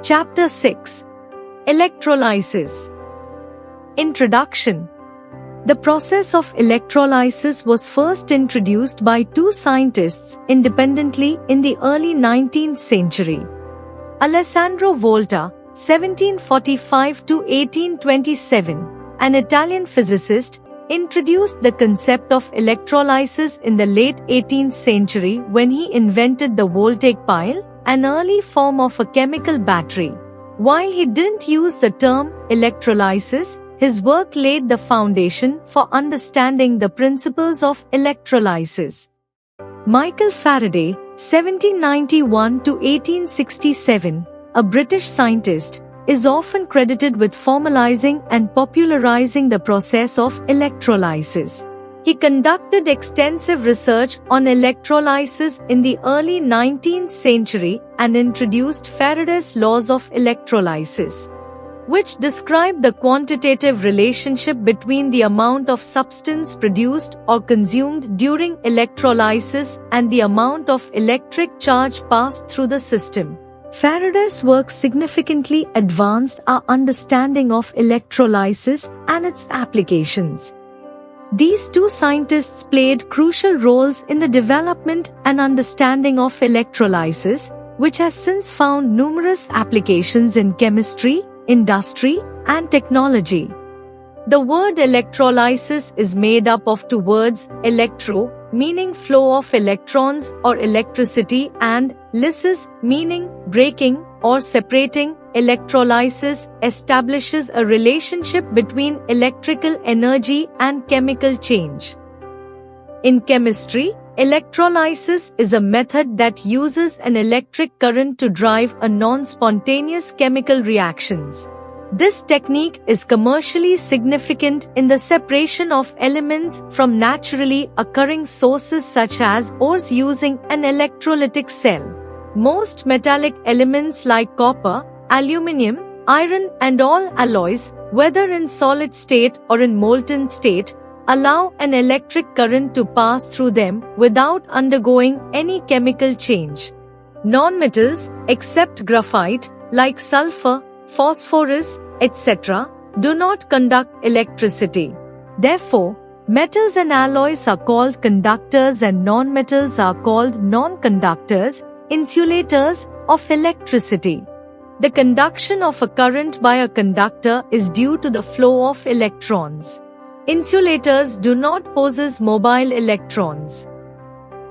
Chapter 6. Electrolysis. Introduction. The process of electrolysis was first introduced by two scientists independently in the early 19th century. Alessandro Volta, 1745 to 1827, an Italian physicist, introduced the concept of electrolysis in the late 18th century when he invented the voltaic pile, an early form of a chemical battery. While he didn't use the term electrolysis, his work laid the foundation for understanding the principles of electrolysis. Michael Faraday, 1791 to 1867, a British scientist, is often credited with formalizing and popularizing the process of electrolysis. He conducted extensive research on electrolysis in the early 19th century and introduced Faraday's laws of electrolysis, which describe the quantitative relationship between the amount of substance produced or consumed during electrolysis and the amount of electric charge passed through the system. Faraday's work significantly advanced our understanding of electrolysis and its applications. These two scientists played crucial roles in the development and understanding of electrolysis, which has since found numerous applications in chemistry, industry, and technology. The word electrolysis is made up of two words, electro, meaning flow of electrons or electricity, and lysis, meaning breaking or separating. Electrolysis establishes a relationship between electrical energy and chemical change. In chemistry, electrolysis is a method that uses an electric current to drive a non-spontaneous chemical reactions. This technique is commercially significant in the separation of elements from naturally occurring sources such as ores using an electrolytic cell. Most metallic elements like copper, aluminum, iron and all alloys, whether in solid state or in molten state, allow an electric current to pass through them without undergoing any chemical change. Non-metals, except graphite, like sulfur, phosphorus, etc., do not conduct electricity. Therefore, metals and alloys are called conductors and non-metals are called non-conductors, insulators of electricity. The conduction of a current by a conductor is due to the flow of electrons. Insulators do not possess mobile electrons.